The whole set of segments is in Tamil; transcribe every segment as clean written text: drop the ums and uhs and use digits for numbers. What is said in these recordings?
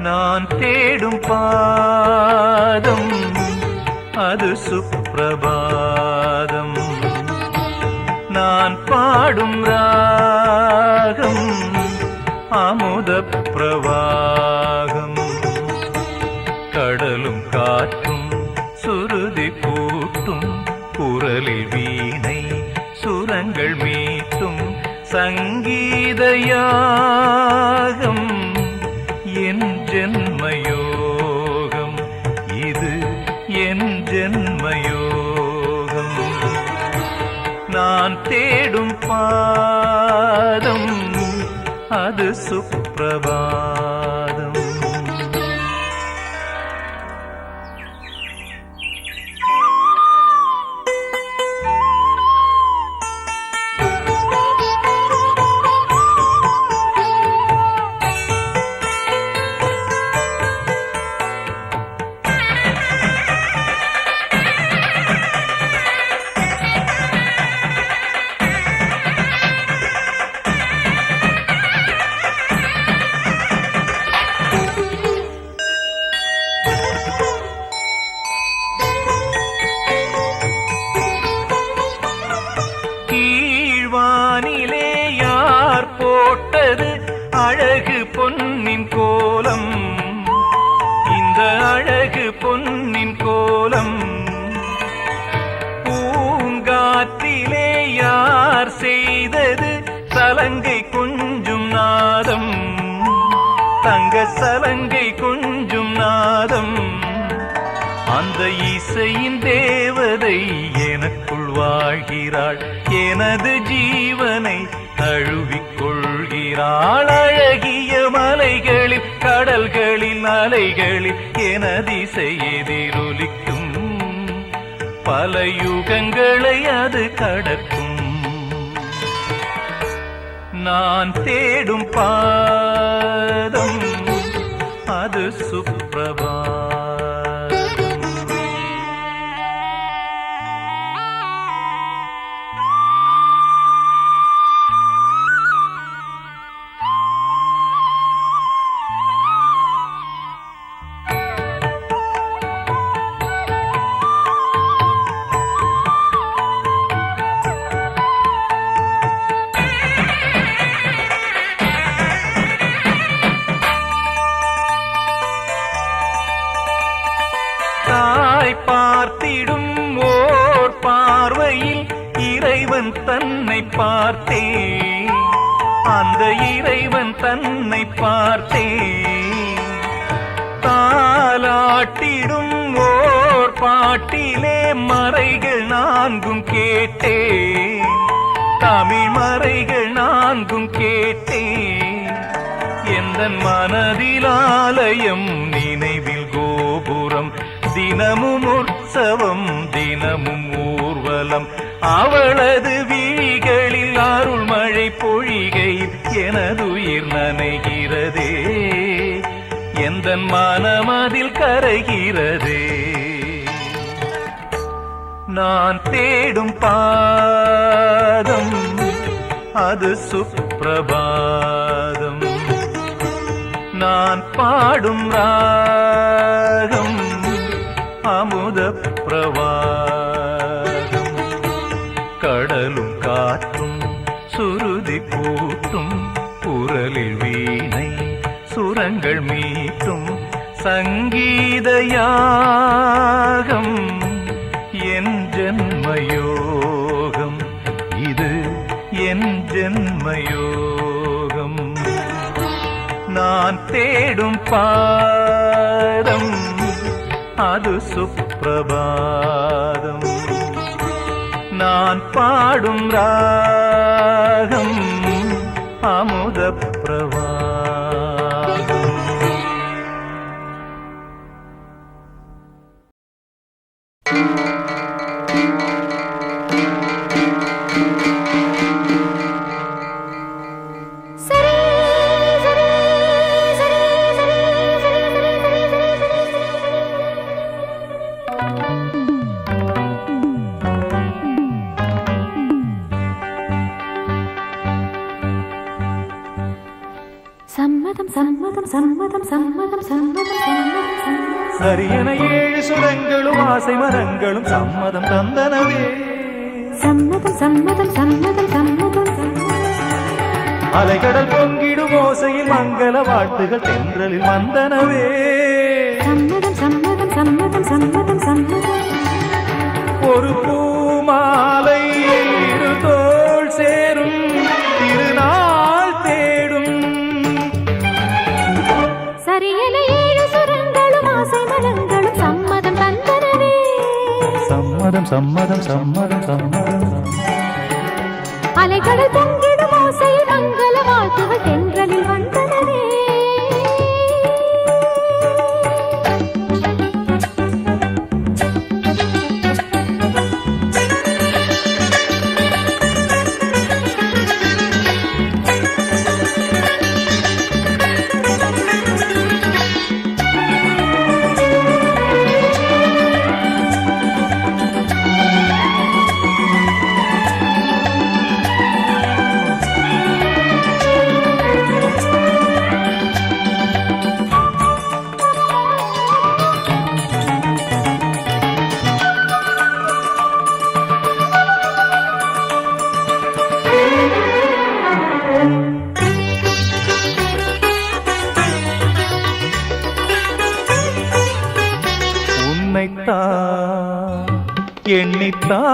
நான் தேடும் பாதம் அது சுப்பிரபாதம். நான் பாடும் ராகம் அமுத பிரவாகம். கடலும் காற்றும் சுருதி கூட்டும் குரலில் வீணை சுரங்கள் மீட்டும் சங்கீத யாகம். என் ஜென்மயோகம் இது, என் ஜென்மயோகம். நான் தேடும் பாதம் அது சுப்பிரபாதம். அழகு பொன்னின் கோலம், இந்த அழகு பொன்னின் கோலம். பூங்காற்றிலே யார் செய்தது சலங்கை கொஞ்சும் நாதம், தங்க சலங்கை கொஞ்சும் நாதம். அந்த இசையின் தேவதை எனக்குள் வாழ்கிறாள், எனது ஜீவனை தழுவிக்கொள்கிறாள். அழகிய மலைகளில் கடல்களில் அலைகளில் எனது இசை எதிரொலிக்கும், பல யுகங்களை அது கடக்கும். நான் தேடும் பாதம் அது சுப்பிரபாதம். பார்த்திடும் ஓர் பார்வையில் இறைவன் தன்னை பார்த்தே, அந்த இறைவன் தன்னை பார்த்தே. தாலாட்டிடும் ஓர் பாட்டிலே மறைகள் நான்கும் கேட்டே, தமிழ் மறைகள் நான்கும் கேட்டே. எந்தன் மனதில் ஆலயம் நினைவில் கோபுரம், தினமும் உற்சவம் தினமும் ஊர்வலம். அவளது விழிகளில் அருள் மழை பொழிகையில் எனதுயிர் நனைகிறதே, எந்தன் மனமதில் கரைகிறதே. நான் தேடும் பாதம் அது சுப்பிரபாதம். நான் பாடும் ராகம் அமுத பிரவாகம். கடலும் காற்றும் சுருதி கூட்டும் குரலில் வீணை சுரங்கள் மீட்டும் சங்கீத யாகம். என் ஜென்மயோகம் இது, என் ஜென்மயோகம். நான் தேடும் பாதம் அது சுப்பிரபாதம். நான் பாடும் ராகம் அமுத பிரவாகம். சம்மதம் சம்மதம் சம்மதம் சம்மதம் சம்மதம் சரியென 7 சுரங்களும் ஆசை மரங்களும் சம்மதம் தந்தனவே சம்மதம் சம்மதம் சம்மதம் சம்மதம் அலைகடல் பொங்கிடும் ஓசையில் மங்கள வாழ்த்துகள் தென்றலில் வந்தனவே சம்மதம் சம்மதம் சம்மதம் சம்மதம் சம்மதம் ஒரு பூமாலை இரு தோள் சேரும் திருநாள் தேடும் சரியென 7 சுரங்களும் ஆசை மரங்களும் சம்மதம் தந்தனவே சம்மதம் சம்மதம் சம்மதம் சம்மதம் அலைகடல் பொங்கிடும் ஓசையில் மங்கள வாழ்த்துகள் தென்றலில் வந்தனவே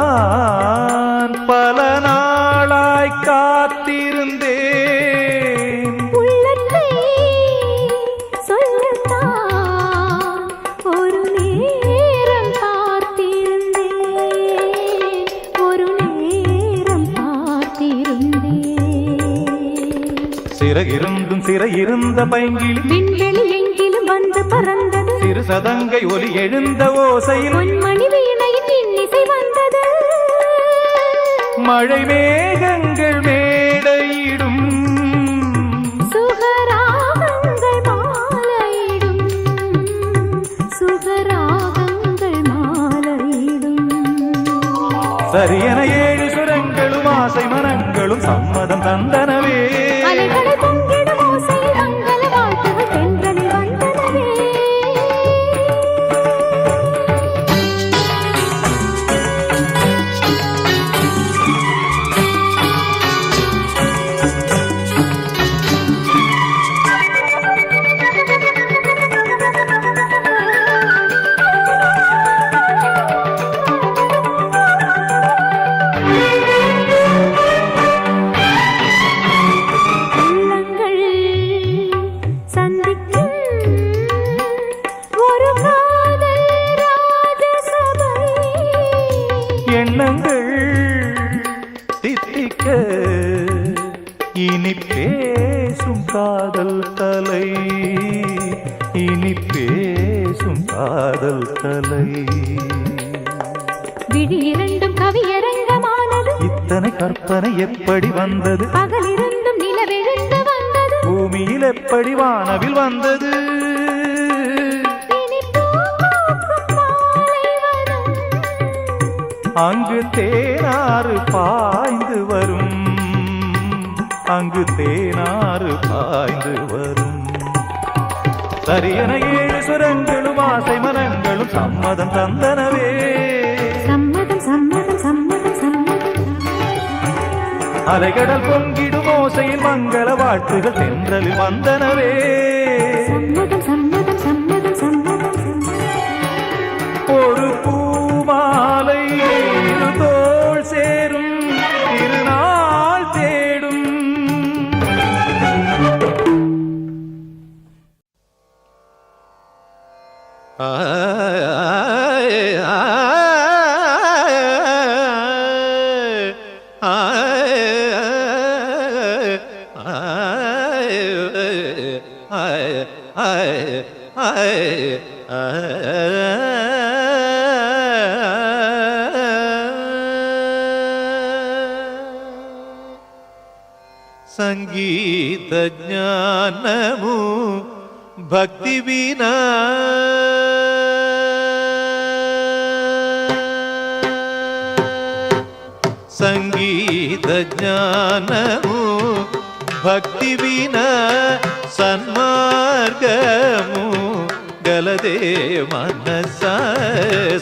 எண்ணித்தான் பல நாளாய் காத்திருந்தேன் உள்ளத்தை சொல்லத்தான் ஒரு நேரம் பார்த்திருந்தேன் ஒரு நேரம் பார்த்திருந்தேன் சிறகிருந்தும் சிறையிருந்த பைங்கில் விண்வெளி எங்கிலும் வந்து பறந்தது சிறு சதங்கை ஒலி எழுந்த ஓசையில் பொன்மணி வீணையின் இன்னிசை வந்தது மழை மேகங்கள் மேடையிடும் சுகராகங்கள் மாலையிடும் சுகராகங்கள் மாலையிடும் சரியென 7 சுரங்களும் ஆசை மரங்களும் சம்மதம் தந்தனவே அலைகளை பொங்கிடும் ஓசையில் மங்கள வாழ்த்துகள் தென்றலில் வந்தனவே எண்ணங்கள் தித்திக்க இனி பேசும் காதல் தலை இனி பேசும் காதல் தலை விழி இரண்டும் கவியரங்கமானது இத்தனை கற்பனை எப்படி வந்தது பகலிருந்தும் நிலவெழுந்து வந்தது பூமியில் எப்படி வானவில் வந்தது அங்கு தேனாறு பாய்ந்து வரும் அங்கு தேனாறு பாய்ந்து வரும் சரியென 7 சுரங்களும் ஆசை மரங்களும் சம்மதம் தந்தனவே சம்மதம் சம்மதம் சம்மதம் சம்மதம் அலைகடல் பொங்கிடும் ஓசையில் மங்கள வாழ்த்துகள் தென்றலில் வந்தனவே சம்மதம் சம்மதம் சம்மதம் சம்மதம் ஒரு பூமாலை இரு தோள் சேரும் திருநாள் தேடும் సంగీత జ్ఞానము భక్తి వినా సంగీత జ్ఞానము భక్తి వినా సన్మార్గము గలదే మనస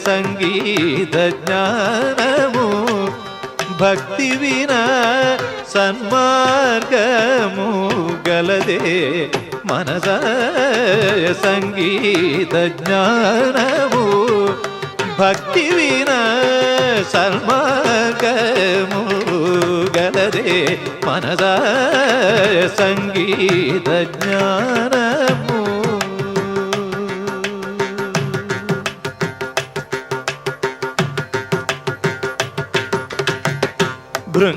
సంగీత జ్ఞానము భక్తి వినా సన్మార్గము గలదే మనస సంగీత జ్ఞానము భక్తి వినా సన్మార్గము గలదే మనస సంగీత జ్ఞానము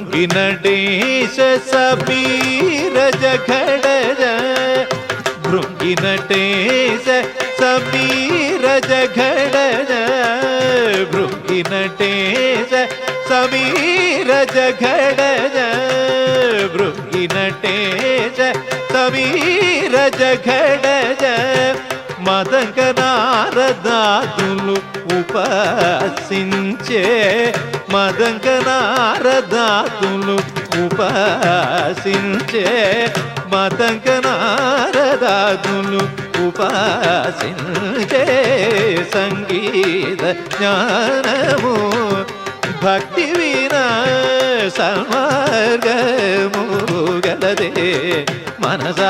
భృంగినటేశ సమీరజ ఘడజ భృంగినటేశ సమీరజ ఘడజ భృంగినటేశ సమీరజ ఘడజ భృంగినటేశ సమీరజ ఘడజ మదంగ నారదాదులు ఉపాసించే మదంగ నారదాదులు ఉపాసించే మదంగ నారదాదులు ఉపాసించే సంగీత జ్ఞానము భక్తి వినా సన్మార్గము గలదే మనస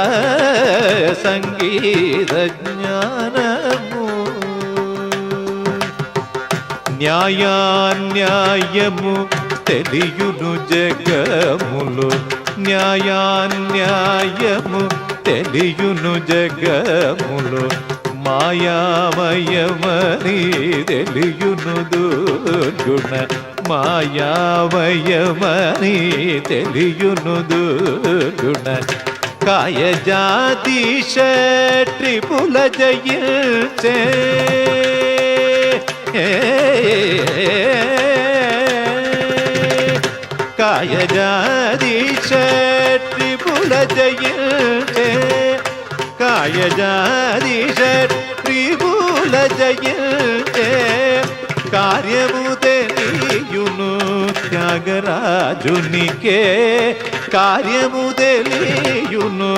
సంగీత జ్ఞానము న్యాయాన్యాయము తెలియును జగములు న్యాయాన్యాయము తెలియును జగములు మాయామయమని తెలియును దుర్గుణ మాయామయమని తెలియును దుర్గుణ కాయజాతీశ త్రిపుల జయించే కాయజాతీశ త్రిపుల జయించే కాయజాతీశ త్రిపుల జయించే కార్యము తెలియును త్యాగరాజునికే కార్యము తెలియును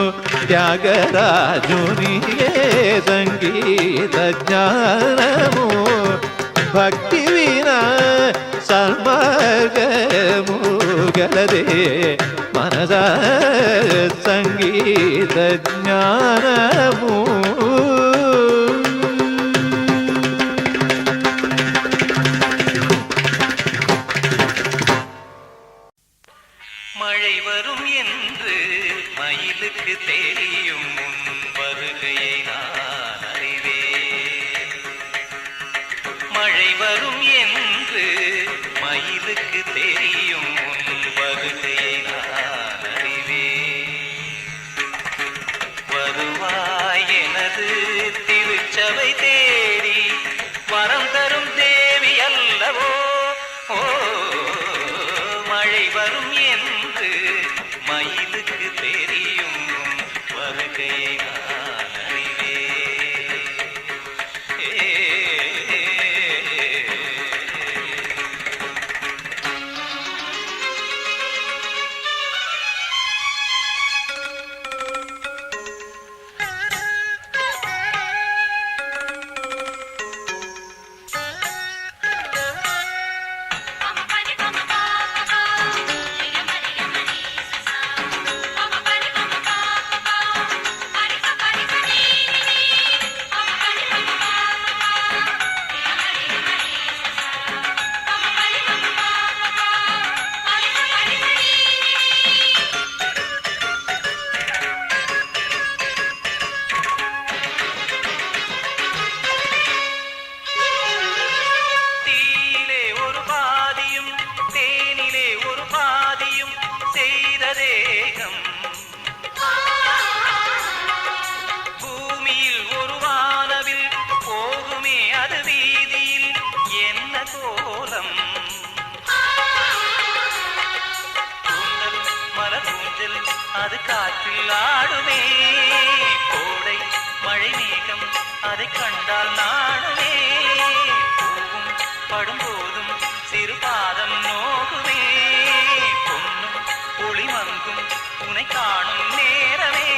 త్యాగరాజునికే సంగీత జ్ఞానము భక్తి వినా సన్మార్గము గలదే మనస సంగీత జ్ఞానము மழை வரும் என்று மயிலுக்கு தெரியும் முன் வருகையை நான் அறிவேன் மழை வரும் என்று மயிலுக்கு தெரியும் முன் வருகையை நான் அறிவேன் வருவாய் எனது திருச்சபை தேடி வரம் தரும் தேவி அல்லவோ ஓ மழை வரும் என்று மயிலுக்கு தெரியும் வருகையை நான் அறிவேன் அது காற்றில் ஆடுமே கோடை மழை மேகம் அதை கண்டால் நாடுமே பூவும் படும்போதும் சிறு பாதம் நோகுமே பொன்னும் ஒளி மங்கும் உனை காணும் நேரமே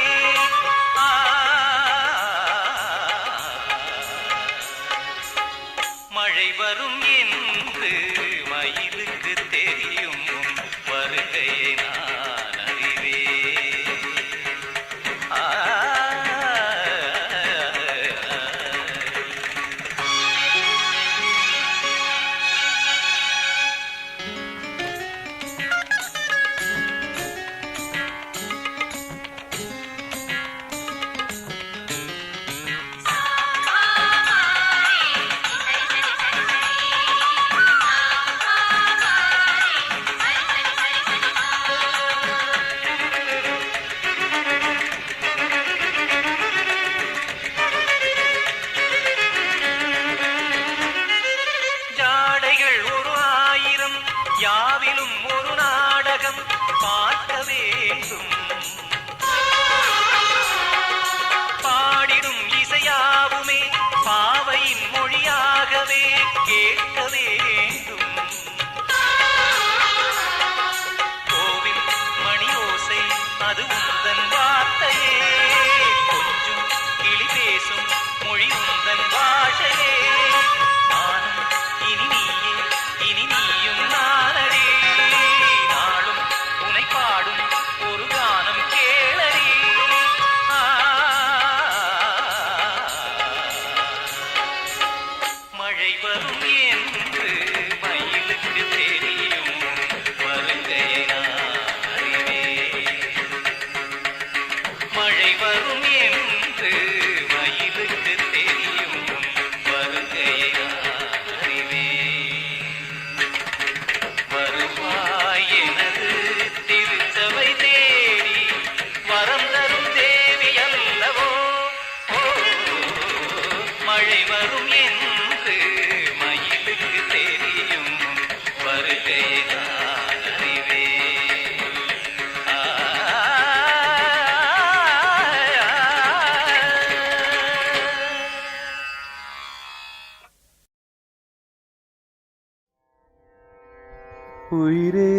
உயிரே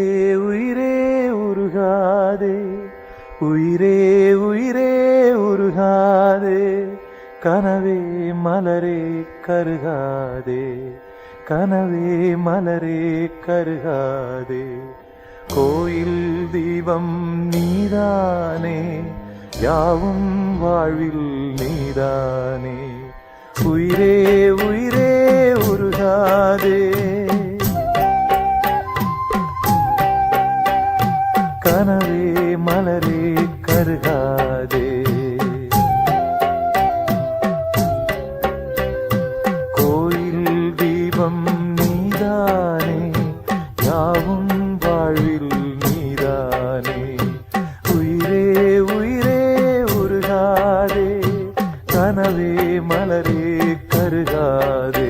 உயிரே உருகாதே, உயிரே உயிரே உருகாதே, கனவே மலரே கருகாதே, கனவே மலரே கருகாதே. கோயில் தீபம் நீதானே, யாவும் வாழ்வில் நீதானே. உயிரே உயிரே உருகாதே, கனவே மலரே கருகாதே. கோயில் தீபம் நீதானே, யாவும் வாழ்வில் நீதானே. உயிரே உயிரே உருகாதே, கனவே மலரே கருகாதே.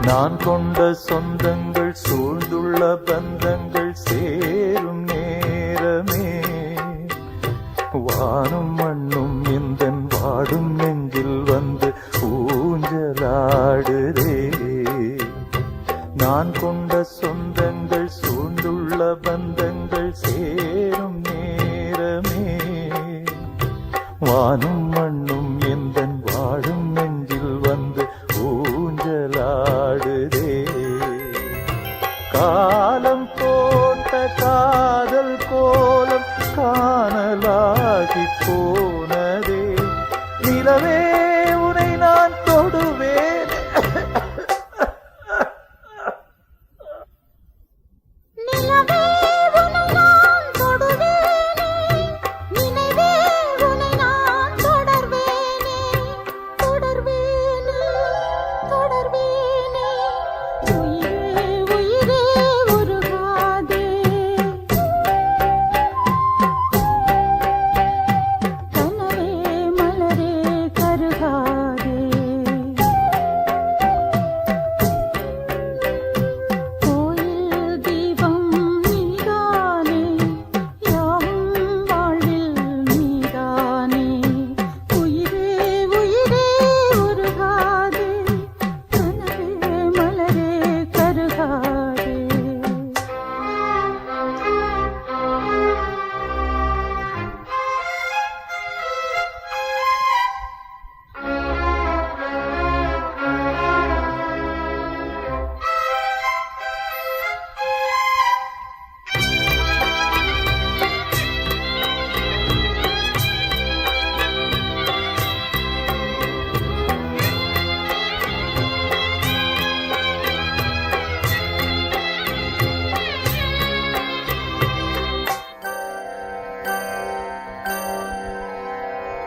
நான் கொண்ட சொந்தங்கள் சூழ்ந்துள்ள பந்தங்கள் சேரும் நேரமே, வானும் மண்ணும் எந்தன் வாடும் நெஞ்சில் வந்து ஊஞ்சலாடுதே. நான் கொண்ட சொந்தங்கள் சூழ்ந்துள்ள பந்தங்கள் சேரும் நேரமே, வானும் மண்ணும் எந்தன் வாடும் நெஞ்சில் வந்து ஊஞ்சலாடுதே. காலம் போட்ட காதல் கோலம் காணலாகி போனதே. நிலவே உனை நான் தொடுவேன், நிலவே உனை நான் தொடுவேனே, நினைவே உனை நான் தொடர்வேனே, தொடர்வேனே, தொடர்வேனே. உயிரே உயிரே உருகாதே, கனவே மலரே கருகாதே. கோயில் தீபம் நீதானே, யாவும் வாழ்வில் நீதானே. உயிரே உயிரே உருகாதே, கனவே மலரே கருகாதே.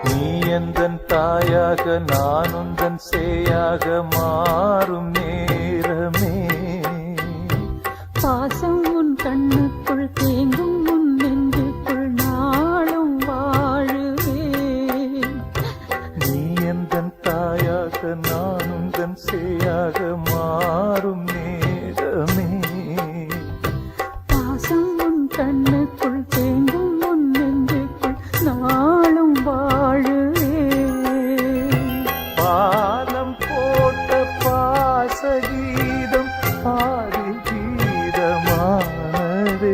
நீ எந்தன் தாயாக நான் உந்தன் சேயாக மாறும் நேரமே. பாசம் உன் கண்ணுக்குள் தேங்கும் உன் நெஞ்சுக்குள் நாளும் வாழுவேன். நீ எந்தன் தாயாக நான் உந்தன் சேயாக மாறும் நேரமே. பாசம் உன் கண்ணுக்குள் தேங்கும் உன் நெஞ்சுக்குள் நாளும் வாழுவேன். பாலம் போட்ட பாசகீதம் பாடி கீதமானதே.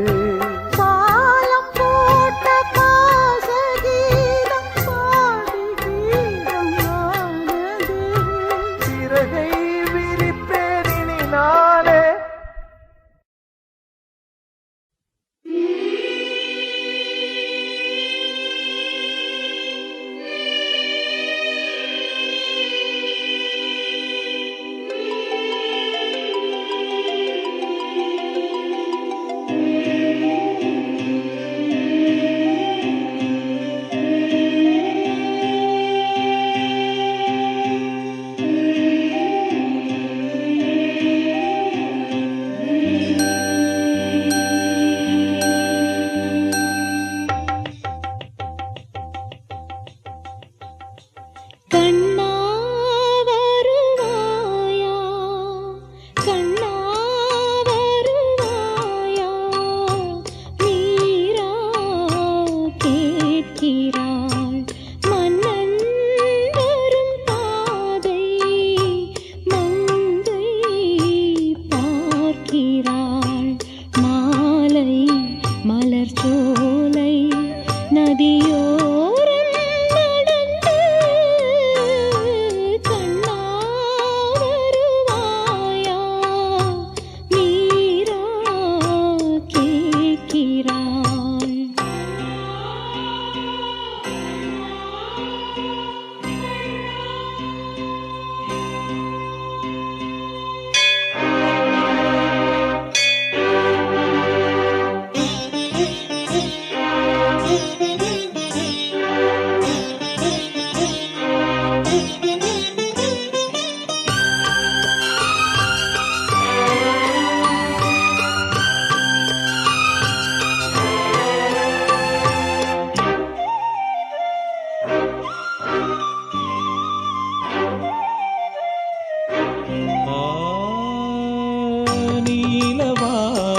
பாலம் போட்ட பாசகீதம் பாடி கீதமானதே. சிறகை விரிப்பேன் இனி நானே,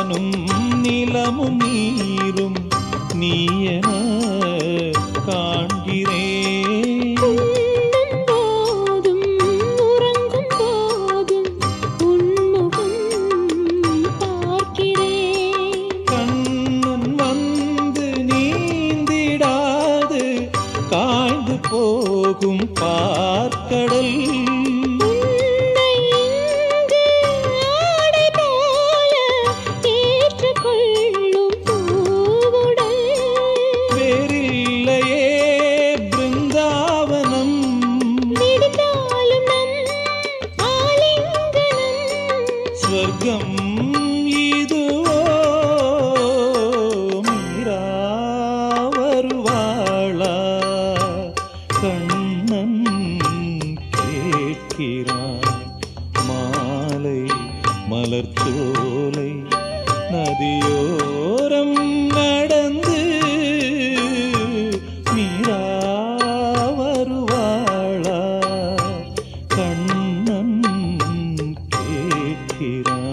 வானும் நிலமும் நீரும் நீ என காண்கிறேன். போதும் உறங்கும் போதும் உன்முகம் பார்க்கிறேன். கண்ணன் வந்து நீந்திடாது காய்ந்து போகும் பார்க்கடல். உன்னை இங்கு ஆடை போல ஏற்றுக்கொள்ளும் பூவுடல். வேறில்லையே பிருந்தாவனம், விடுத்தாலும் நம் ஆலிங்கனம். ஸ்வர்க்கம் இதுவோ மீரா வருவாளா? கண்ணன் கேட்கிறான். மாலை மலர்ச்சோலை நதியோரம் நடந்து மீரா வருவாளா? கண்ணன் கேட்கிறான்.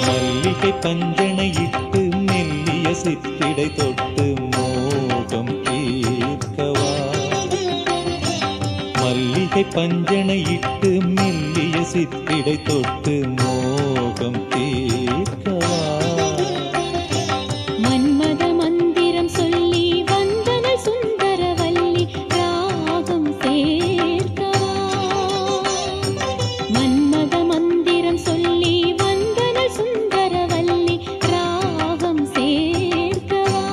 மல்லிகை பஞ்சனையிட்டு மெல்லிய சித்திடை தொட்டு மோகம் தீர்க்கவா? மல்லிகை பஞ்சனையிட்டு மெல்லிய சித்திடை தொட்டு மோகம் தீர்க்கவா? மன்மத மந்திரம் சொல்லி வந்தனள் சுந்தரவல்லி ராகம் சேர்க்கவா? மன்மத மந்திரம் சொல்லி வந்தனள் சுந்தரவல்லி ராகம் சேர்க்கவா?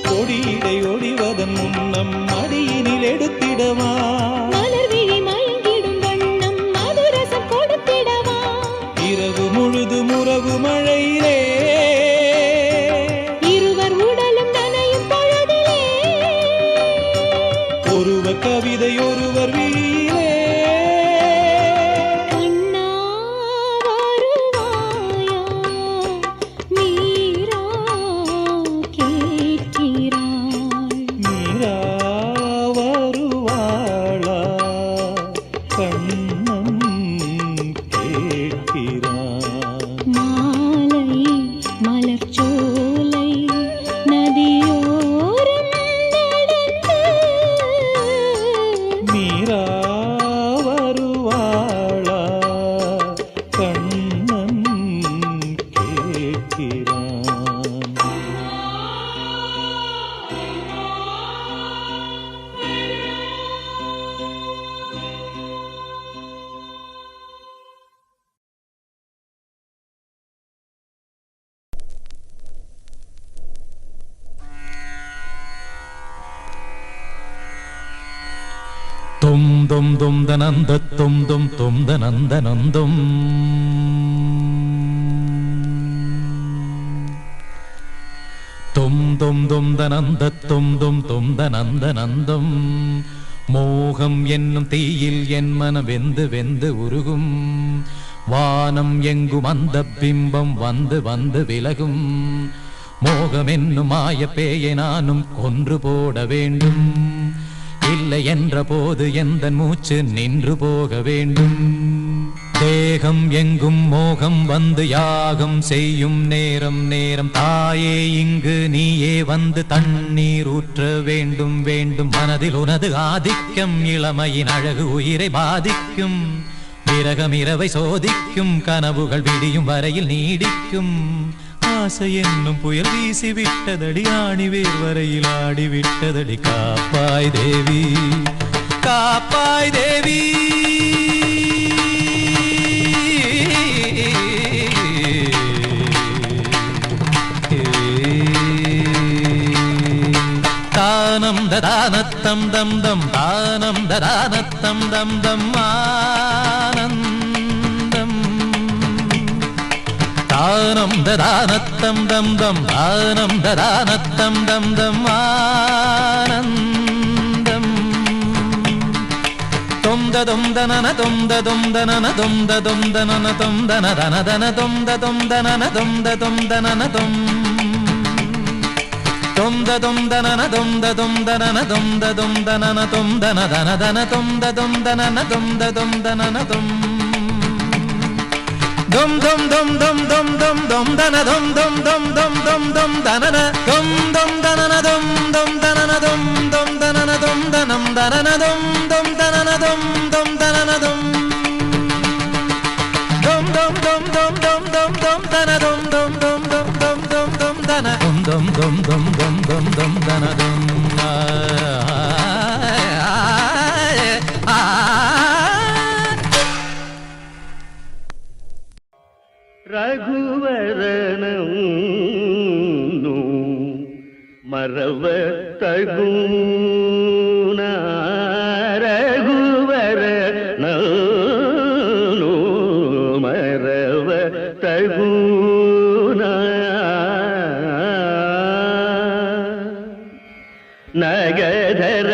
கொடியிடை ஒடிவதன் முன்னம் மடியினில் எடுத்திடவா? மலர் விழி மயங்கிடும் வண்ணம் மதுரசம் கொடுத்திடவா? இரவு முழுது முரகு மழையிலே இருவர் உடலும் நனையும் பொழுதிலே ஒருவர் கவிதை ஒருவர் விழியிலே. கண்ணா வருவாயா? மீரா கேட்கிறாள். மீரா வருவாளா? கண்ணன் கேட்கிறான். மாலை மலர்ச்சோலை நதியோரம் நடந்து மீரா வருவாளா? கண்ணன் கேட்கிறான். தும் தும் தும் தனந்த தும் தும் தும் தனந்த நந்தும் தும் தும் தும் தனந்த தும் தும் தும் தனந்த நந்தும். மோகம் என்னும் தீயில் என் மனம் வெந்து வெந்து உருகும். வானம் எங்கும் அந்த பிம்பம் வந்து வந்து விலகும். மோகம் என்னும் மாய பேயை நானும் கொன்று போட வேண்டும். இல்லை என்ற போது எந்த மூச்சு நின்று போக வேண்டும். தேகம் எங்கும் மோகம் வந்து யாகம் செய்யும் நேரம் நேரம். தாயே இங்கு நீயே வந்து தண்ணீர் ஊற்ற வேண்டும் வேண்டும். மனதில் உனது ஆதிக்கம் இளமையின் அழகு உயிரை பாதிக்கும். விரகம் இரவை சோதிக்கும். கனவுகள் விடியும் வரையில் நீடிக்கும். ஆசை என்னும் புயல் வீசி விட்டதடி. ஆணி வேர் வரையில் ஆடி விட்டதடி. காப்பாய் தேவி, காப்பாய் தேவி. தானம் ததானத்தம் தம் தம் தானம் ததானத்தம் தம் தம் ஆனந்தம் தானம் ததானத்தம் தம் தம் தானம் ததானத்தம் தம் தம் ஆனந்தம் தொம் தனன தொம் தனன தொம் தனன தொம் தன தன தன தொம் தனன தொம் தனன தொம் தனன தொம் தனன தொம் தனன தொம் தன தன தன தொம் தனன தொம் தனன தொம் dum dum dum dum dum dum dum dana dum dum dum dum dum dum danana dum dum danana dum dum danana dum dum danana dum danam danana dum dum danana dum dum danana dum dum dum dum dum dum dum dum dana dum dum dum dum dum dum dum dana dum dum dum dum dum dum dum dana dum ரகுவரனும் மறவ தகுன ரகுவரனும் மறவ தகுன நகதர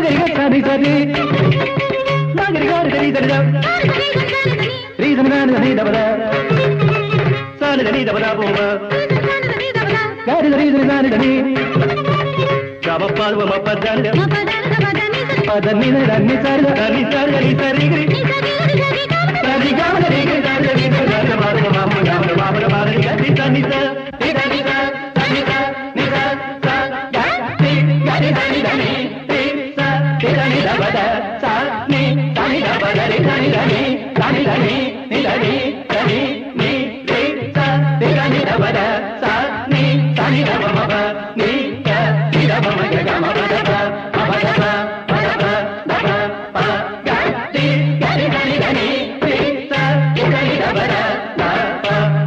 சரி சரி மகரி காரி சரி சரி ரீசன் சரி தபத சாரி சரி தபத போங்க காரி சரி சரி சாரி சரி கம பால்வ மப்பதல்ல பதனி ரன்னி சரி ரன்னி சரி ரன்னி சரி சரி கம சரி சரி சரி சரி மாரு மாமு மாமு மாமு மாரு கதி தனி சரி தனி சரி தனி சரி கதி தனி தனி தனி தபத சானி தனி தபத தனி தனி தனி தனி நிதனி தனி நீ ரே தனி தபத சானி தனி தபமப நீ க நிதபம கம பதப பதப பதப தப ப கதி கதி தனி தனி ரே தனி தபத ப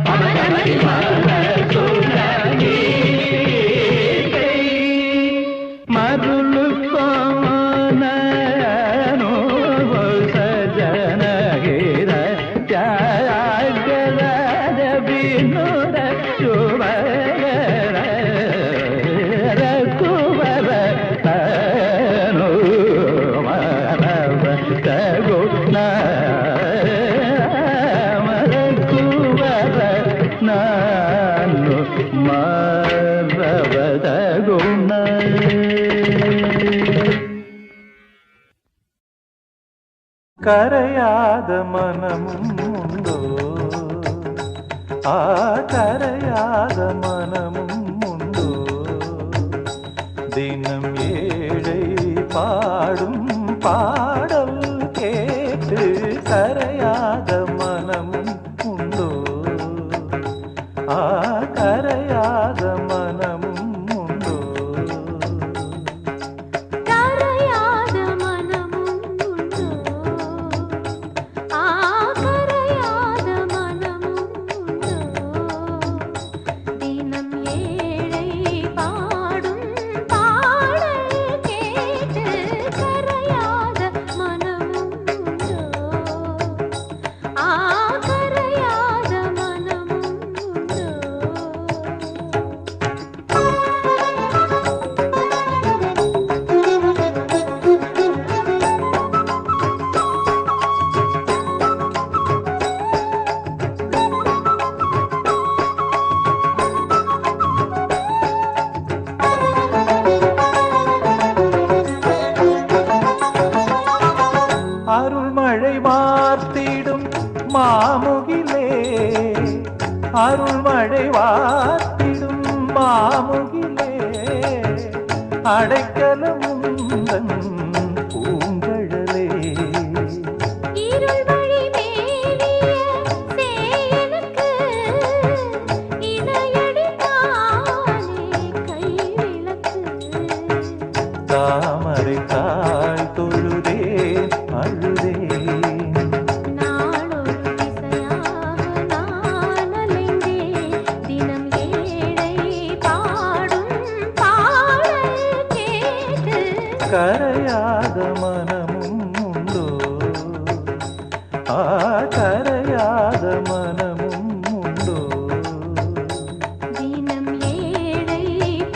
பம கம மன சுனி மருளு கரையாத மனமும் உண்டோ கரையாத மனமும் உண்டோ தினம் ஏழை பாடும் பாடல் கேட்டு கரையாத மனமும் உண்டோ கரையாத மனமும் உண்டோ அருள்மழை வாத்திடும் மாமுகிலே அடைக்கலம் உந்தன் பூங்கழலே தாமரை தாழ் தொழுதேன் அழுதேன் கரையாத மனமும் உண்டோ கரையாத மனமும் உண்டோ தினம் ஏழை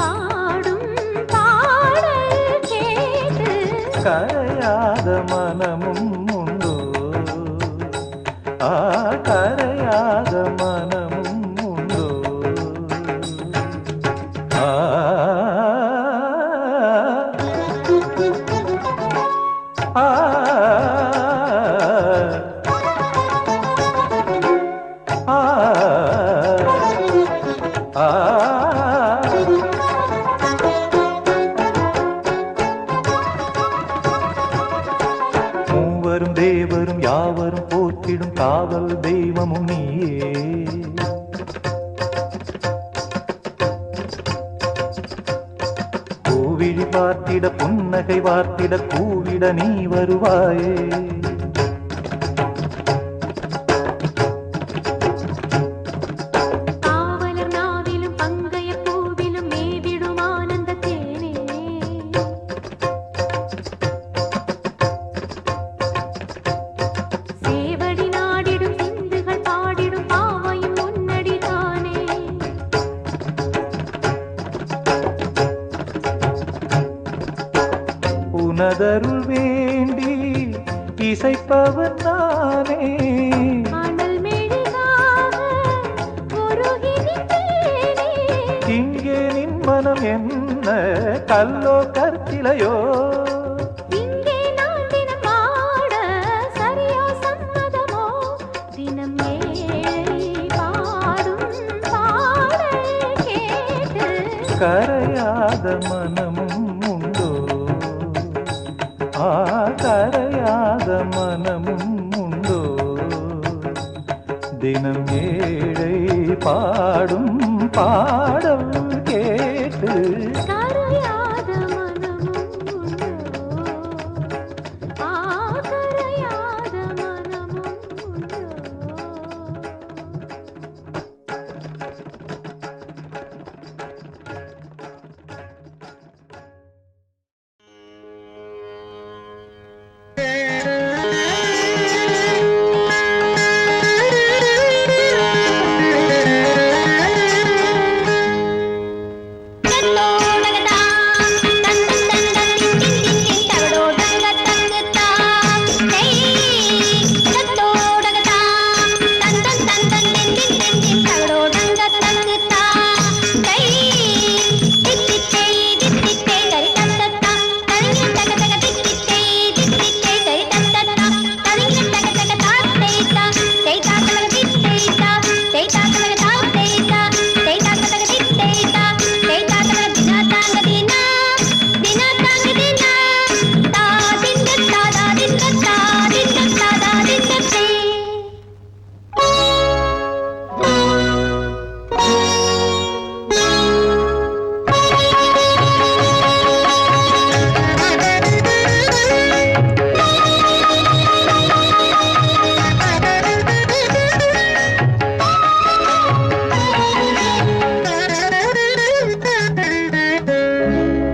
பாடும் பாடல் கேட்டு கரையாத மனமும் உண்டோ கரையாத மனமும் உண்டோ மூவரும் தேவரும் யாவரும் போற்றிடும் காவல் தெய்வமும் நீயே பூவிழி பார்த்திட புன்னகை வார்த்திட கூவிட நீ வருவாயே உனதருள் வேண்டி இசைப்பவன் நானே. அனல் மெழுகாக உருகி நின்றேனே. இங்கே நின் மனம் என்ன கல்லோ கற்சிலையோ? இங்கே நான் தினம் ஆட சரியோ சம்மதமோ? தினம் ஏழை பாடும் பாடல் கேட்டு கரையாத மனமும் உண்டோ? கரையாத மனமும் உண்டோ? தினம் ஏழை பாடும் பாடல் கேட்டு கரையாத மனமும் உண்டோ? கரையாத மனமும் உண்டோ?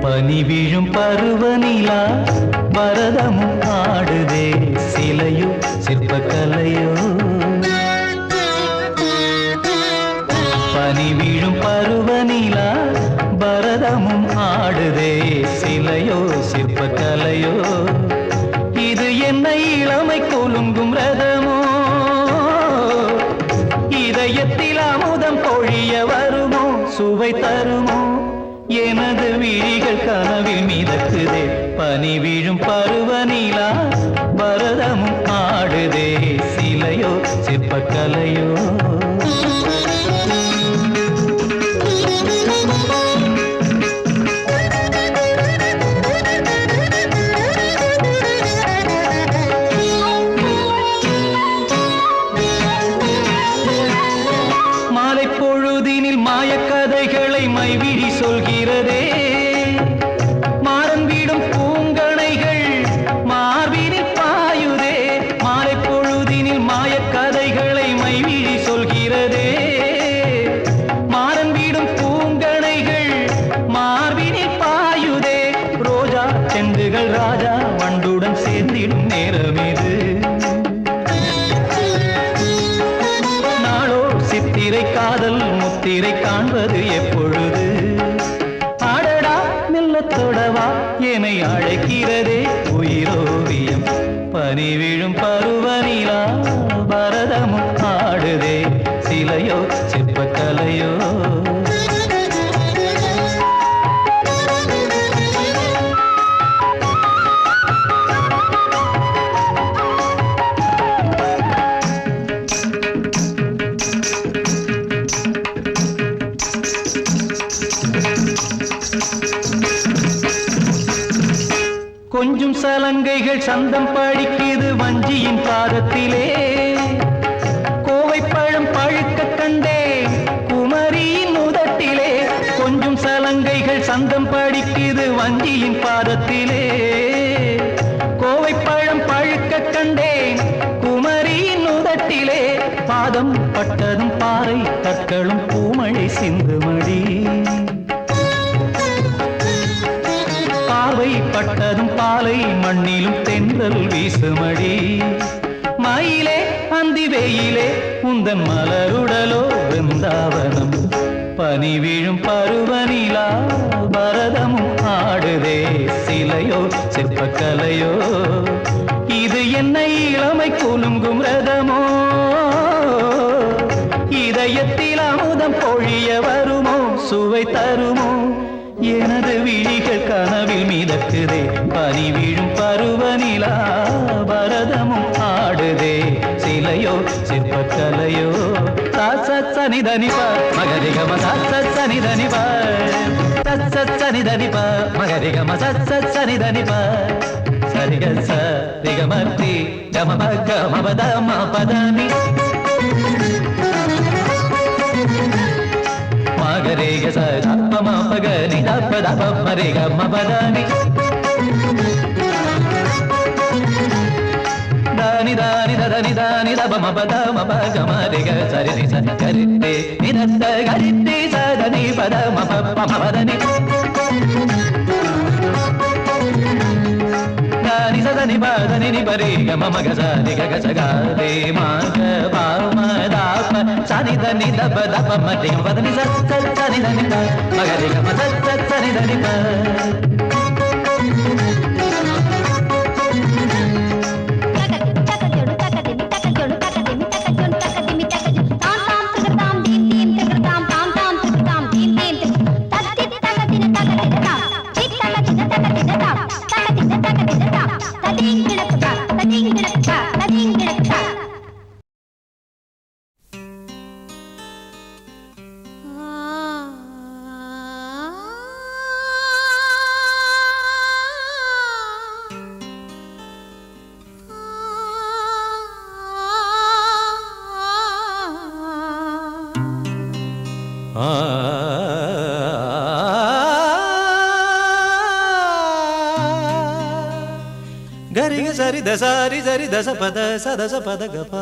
பனி விழும் பருவநிலா பரதமும் ஆடுதே சிலையோ சிற்பக்கலையோ. பனி விழும் பருவநிலா பரதமும் ஆடுதே சிலையோ சிற்பக்கலையோ. இது என்ன இளமை கொலுங்கும் ரதமோ? இதயத்தில் அமுதம் பொழிய வருமோ? சுவை தருமோ? எனது விழிகள் கனவில் மிதக்குதே. பனி விழும் பருவநிலா பரதமும் ஆடுதே சிலையோ சிற்பக்கலையோ. மாலை பொழுதினில் மாயக்கதைகளை மைவிழி சொல்கிறதே. மாறன் வீடும் பூங்கணைகள் மார்பினில் பாயுதே. மாலை பொழுதினில் மாயக்கதைகளை மைவிழி சொல்கிறதே. மாறன் வீடும் பூங்கணைகள் மார்பினில் பாயுதே. ரோஜா செண்டுகள் ராஜா வண்டுடன் சேர்ந்திடும் நேரம் இது. நாளோ சித்திரை காதல் முத்திரை காண்பது எப்பொழுது? ஆடடா மெல்லத்தொடவா என்னை அழைக்கிறதே உயிரோவியம். பனி விழும் பருவநிலா பரதமும் ஆடுதே சிலையோ சிற்பக்கலையோ. கொஞ்சம் சலங்கைகள் சந்தம் படிக்குது வஞ்சியின் பாதத்திலே. கோவை பழம் பழுக்க கண்டே குமரியின் உதட்டிலே. கொஞ்சம் சலங்கைகள் சந்தம் படிக்குது வஞ்சியின் பாதத்திலே. கோவை பழம் பழுக்க கண்டேன் குமரியின் உதட்டிலே. பாதம் பட்டதும் பாறை கற்களும் பூமழை சிந்துமடி. பார்வை பட்டதும் பாலை மண்ணிலும் தென்றல் வீசுமடி. மயிலே அந்தி வெயிலே உந்தன் மலருடலோ பிருந்தாவனம். பனி விழும் பருவநிலா பரதமும் ஆடுதே சிலை சிலையோ சிற்பக்கலையோ இது என்ன இளமை குலுங்கும் ரதமோ இதயத்தில் அமுதம் பொழிய வருமோ சுவை தருமோ எனது விழிகள் கனவில் மிதக்குதே பனி விழும் பருவநிலா பரதமும் ஆடுதே சிலையோ சிற்பக்கலையோ சனிதனிப மகரிகம சனிதனிப சனிதனிப மகரிகம சனிதனிப சரிக சரிகமர்த்தி கமப கமபத மபதனி மகரிக சம பகனி தப்பத பரிக மபதனி दानि दानि ददनि दानि दब मपद मप गमरिग सरि सरि गरिते निदत्त गरिते सदनि पद मप मपदनि दानि सदनि पदनि नि परि गम मग सरि गग सगारे मग पाम दाप सनि दनि दब दब मति पदनि सत् सनि दनि प मगरि गम सत् सनि दनि प गरि सरि दस पद सदस पद गप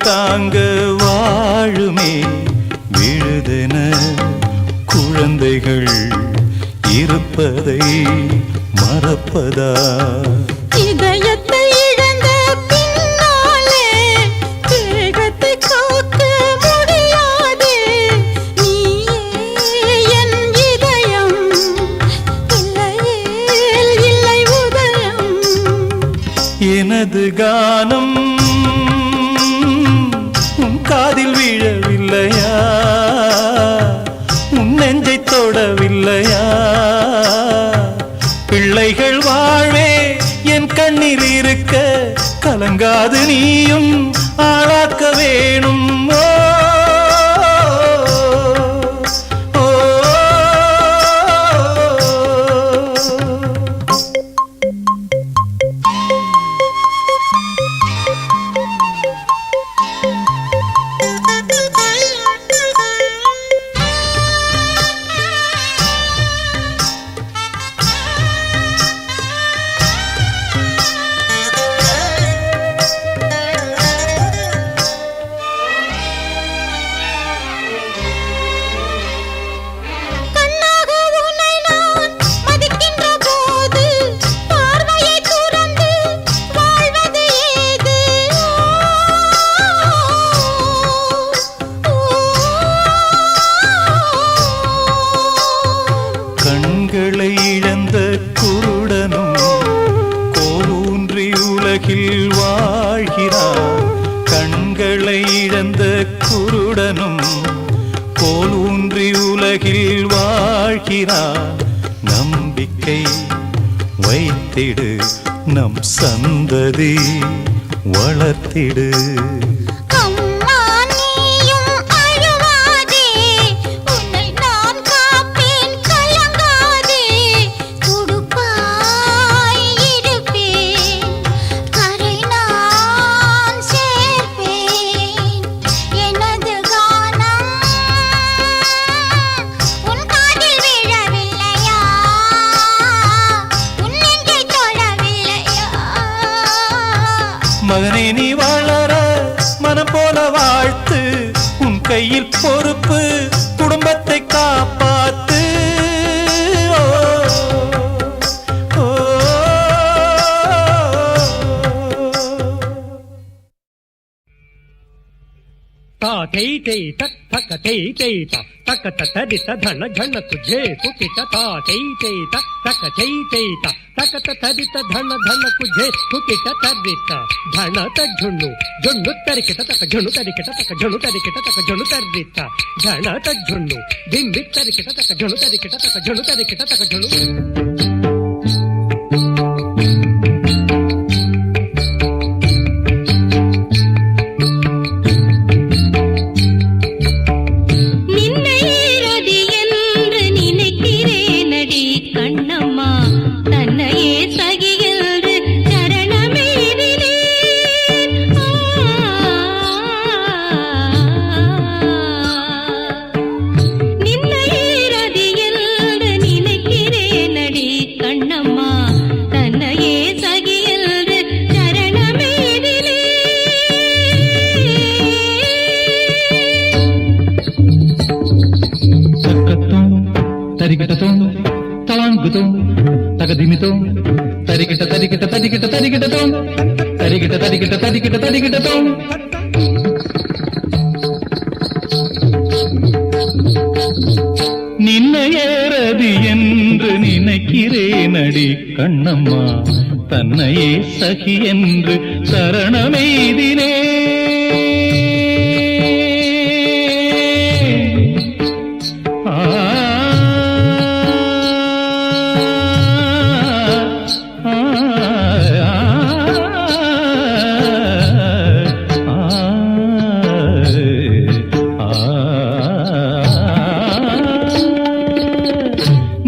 தாங்க வாழுமே விழுதென குழந்தைகள் இருப்பதை மறப்பதா? இதயத்தை இழந்த பின்னாலே தேகத்தை காக்க முடியாதே. நீயே என் இதயம், இல்லையே இல்லை உதயம். எனது கானம் உன் காதில் விழவில்லையா? அடங்காது நீயும் ஆளாக்க வேணும். ஓ, ஓ, கண்களை இழந்த குருடனும் கோலூன்றி உலகில் வாழ்கிறான். கண்களை இழந்த குருடனும் கோலூன்றி உலகில் வாழ்கிறான். நம்பிக்கை வைத்திடு, நம் சந்ததி வளர்த்திடு. மகனே நீ வளர மனம் போல வாழ்த்து, உன் கையில் பொறுப்பு குடும்பத்தை காப்பாத்து. ஓ, ஓ, ता थै थै तक थक थै थै ता तक ततरि धन घन तुझे कुकिट ता थै थै तक थक थै थै ता तक ततरि धन धन कुझे कुकिट तरित धन त झुन्नु झुन्नु तरिकिट तक झुन्नु तरिकिट तक झुन्नु तरिकिट तक झुन्नु तरित धन त झुन्नु बिंबि तरिकिट तक झुन्नु तरिकिट तक झुन्नु तरिकिट तक झुन्नु தரிக்கிட்ட தரிக்கிட்ட தரிக்கிட்ட தரிக்கிட்ட தோம் தரிக்கிட்ட தரிக்கிட்ட தரிக்கிட்ட தரிக்கிட்ட தோம். நின்னையேறது என்று நினைக்கிறேனடி கண்ணம்மா, தன்னையே சகி என்று சரணமெய்தினே.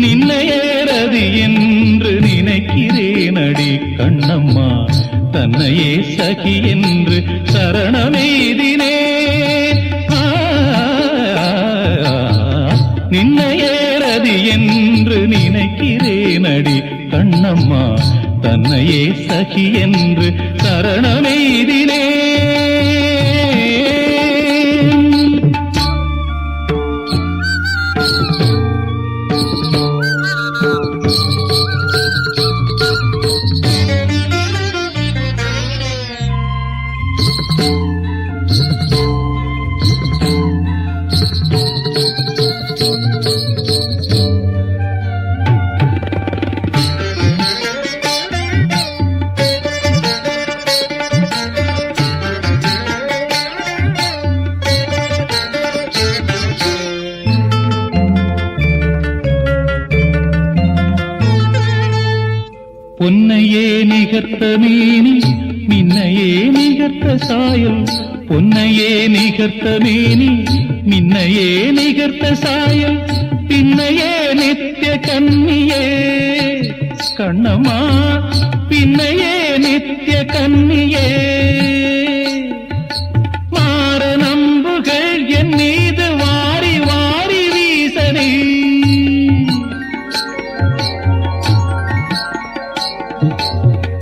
நின்னையேறது என்று நினைக்கிறேனடி கண்ணம்மா, தன்னையே சகி என்று சரணமெய்தினே. நின்னையேறது என்று நினைக்கிறேனடி கண்ணம்மா, தன்னையே சகி என்று சரணமெய்தினே. பொன்னையே நிகர்த்த மேனி மின்னையே நிகர்த்த சாயல் பொன்னையே நிகர்த்த மேனி மின்னையே நிகர்த்த சாயல் பின்னையே நித்திய கன்னியே கண்ணம்மா பின்னையே நித்திய கன்னியே மாற நம்புகள் என் மீது வாரி வாரி வீசனே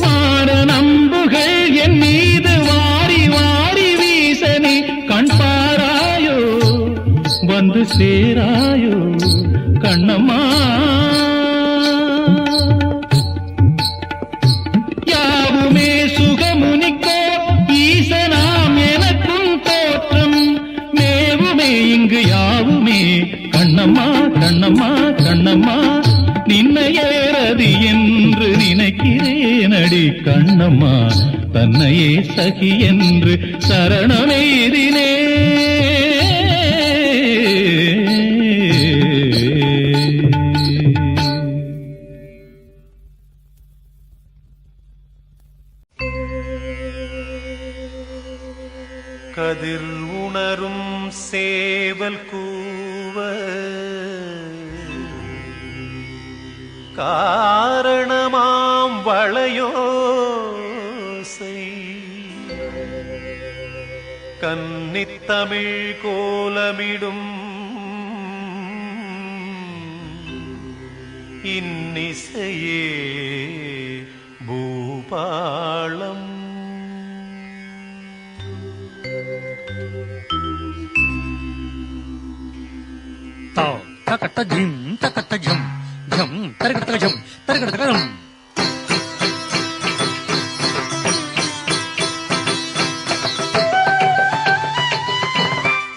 மாற நம்புகள் என் மீது வாரி வாரி வீசனே கண் பாராயோ வந்து சேராயோ கண்ணம்மா யாவுமே சுகமுனிக்கோ ஈசனாம் எனக்கும் தோற்றம் மேவுமே இங்கு யாவுமே கண்ணம்மா கண்ணம்மா கண்ணம்மா நின்னையேறது என்று நினைக்கிறேனடி கண்ணம்மா தன்னையே சகி என்று சரணமெய்தினே கதிர் உணரும் சேவல் கூவ காரணமாம் வளையோசை கன்னித்தமிழ் கோலமிடும் இன்னிசையே பூபாளம் தகட்ட ஜிம் தகட்ட ஜம் ஜம் தரகட்ட ஜம் தரகட்ட கரம்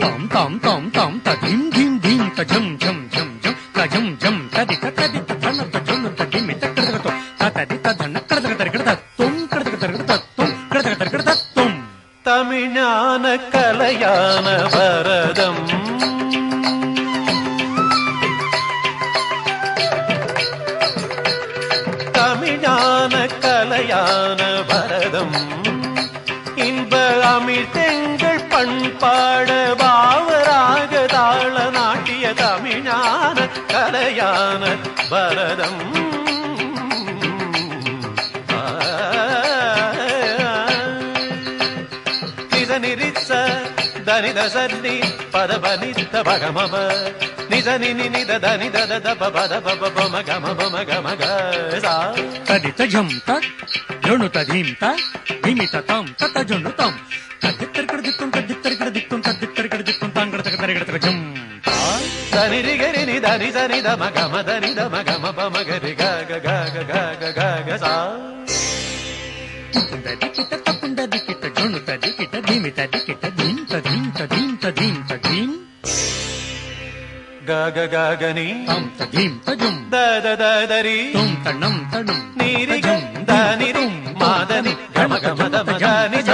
தாம் தாம் தாம் தாம் ததிம் திம் திம் தஜம் ஜம் ஜம் ஜம் தஜம் ஜம் ததி ததி தன தஜம் ததிம் தக்கடகட ததி தன கடகட தொம் கடகட தொம் கடகட தொம் தமிழான கலையான பரதம் தமிழான கலையான பரதம் இன்ப அமிழ் தெங்கள் பண்பாட பாவராக தாள நாட்டிய தமிழான கலையான பரதம் நிரிச்ச தனித சன்னி பதபனித்த பகமப நிதனி நித தனி தத தப பத பப பம கம பம கம கசா ததித ஜம் தத் ஜொனு ததீம் த திமித தம் தத ஜொனு தம் ததித்தர் கடதித்தும் தாங்கடத கதரகட ஜம் தனி ரிகரி நி தனி தனி தம கம தனி தம கம பம கரி க க க க க க கசா ததிக்கிட்ட தப்புண்ட திக்கிட்ட ஜொனு ததிக்கிட்ட திமித திக்கிட்ட தீம் ததீம் ததீம் ததீம் ததீம் க க க கனி தம் ததீம் தஜம் த த த தரி தொம் தண்ணம் தடும் நீரி தனிரி மாதனி கம கம தம கனி த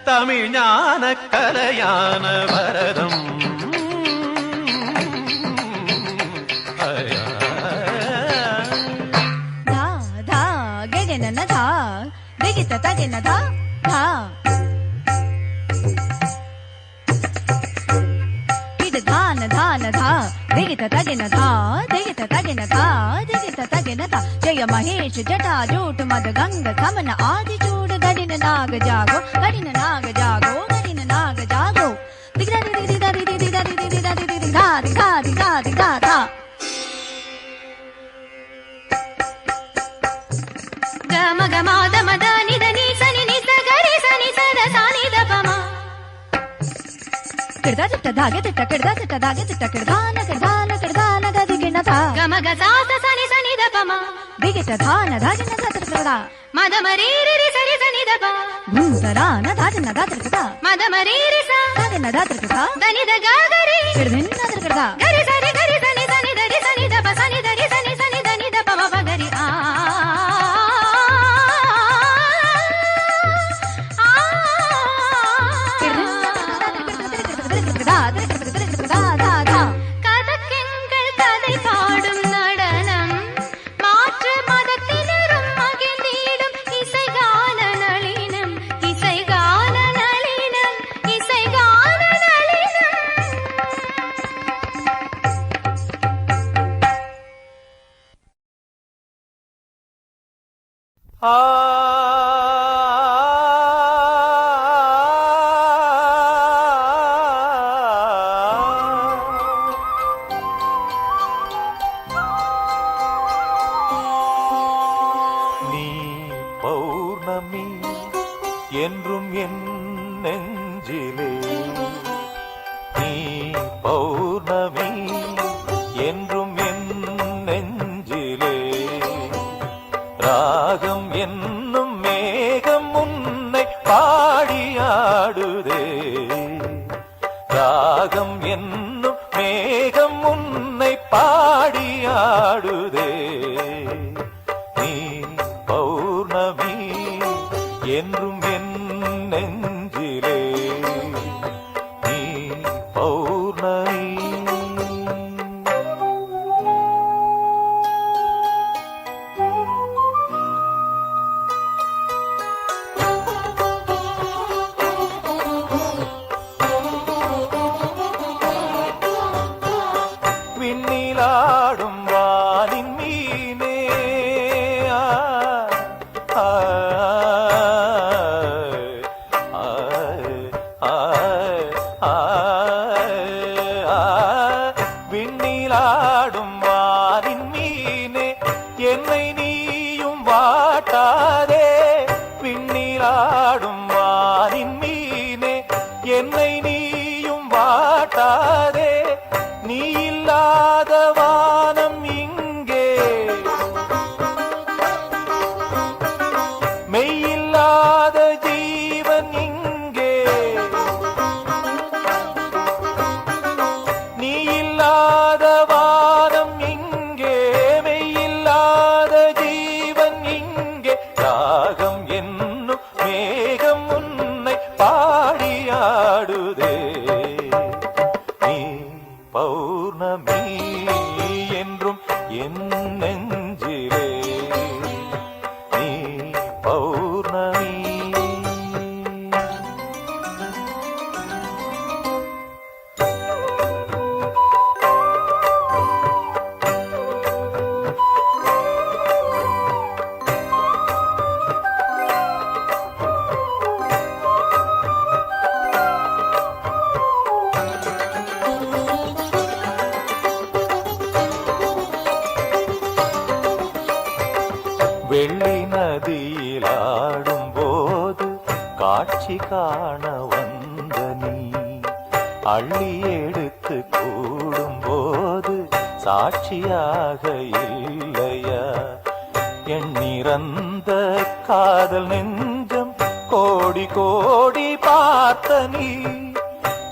தமிழ் ஞான கலையான பரதம் धा धा गेगेन न धा देगित तगेन धा धा इद धान धान धा देगित तगेन धा देगित तगेन धा देगित तगेन धा जय महेश जटा जूट मद गंग समन आदि चूड़ गडिन नाग जागो गडिन नाग जागो गडिन नाग जागो दिगदा दिगदा दिगदा दिगदा दिगदा दिगदा धा दिगदा दिगदा दिगदा धा गम गम द मद नि द नि स नि स ग रे स नि स द सा नि द प म किरदा चिट्ट धागे चिट्ट किरदा चिट्ट धागे चिट्ट किरदान किरदान किरदान ग दिगिन था गम ग सा स नि द प म दिगित धा न धा न ध त्र दा मद मरी रे रे स रे स नि द प भूम तरा न धा न ध त्र दा मद मरी रे सा ध न ध त्र दा द नि द ग ग रे किरदिन न त्र दा ग रे स नि द रे स नि द रे स नि द प स नि द रे स नि द नि द प म प ग रे आ கதக்கெங்கள் கதை பாடும் நடனம் மாற்று மதத்தினரும் மகிழ்ந்திடும் இசைகான நளினம் நீ பௌர்ணமி என்றும் என் நெஞ்சிலே, நீ பௌர்ணமி என்றும் என் நெஞ்சிலே, ராகம் என்னும் மேகம் உன்னை பாடியாடுதே, ராகம் என்னும் மேகம் உன்னை பாடியாடுதே. நீ பௌர்ணமி என்றும் என் நெஞ்சிலே, நீ பௌர்ணமி. விண்ணிலாடும் வானின் மீனே, விண்ணிலாடும் வானின் மீனே, என்னை நீயும் வாட்டாதே, விண்ணிலாடும் வானின் மீனே, என்னை நீயும் வாட்டாதே, நீ இல்லாத வானம் இங்கே, மெய்யில்லாத ஜீவன் இங்கே, நீ இல்லாத வானம் இங்கே, மெய்யில்லாத ஜீவன் இங்கே, ராகம் என்னும் மேகம் உன்னை பாடியாடுதே. நீ பௌர்ணமி என்றும் என் நெஞ்சிலே, நீ பௌர்ணமி. வெள்ளி நதியில் ஆடும் போது காட்சி காண வந்த நீ, அள்ளி எடுத்து கூடும் போது சாட்சியாக இல்லையா, எண்ணிறந்த காதல் நெஞ்சம் கோடி கோடி பார்த்த நீ,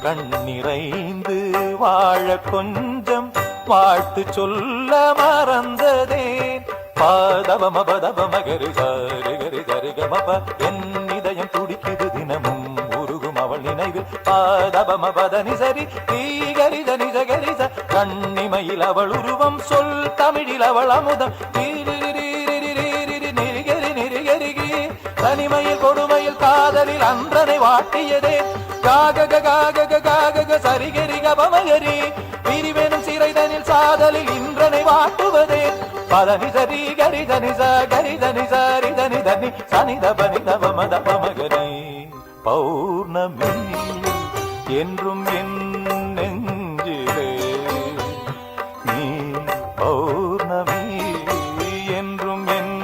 கண்ணிறைந்து வாழ கொஞ்சம் வாழ்த்து சொல்ல மறந்ததேன். பாதவம பதவம கரி சரி கரி சரி கமப, என் இதயம் துடிக்குது தினமும் உருகும் அவள் நினைவில். பாதவம பதனி சரி கரி தனி சகரி ச, கண்ணிமையில் அவள் உருவம், சொல் தமிழில் அவள் அமுதம். நெருகரி நெருகருகி தனிமையில் கொடுமையில் காதலில் அன்றனை வாட்டியதே, காகக காகக காகக சரிகரி கபமகரி, பிரிவெனும் சிறைதனில் சாதலில் இன்றனை வாட்டுவதே. பதனி சரி கரி தனி ச கரி தனி சரி தனி தனி சனி தபனி தபம தபமகரி. பௌர்ணமி என்றும் என் நெஞ்சிலே, நீ பௌர்ணமி என்றும் என்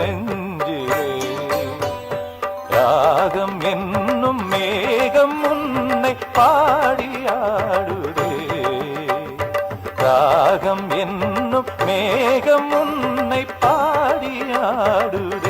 நெஞ்சிலே, ராகம் என்னும் மேகம் உன்னை பாடியாடுதே, ராகம் என்னும் மேகம் உன்னை பாடியாடுதே.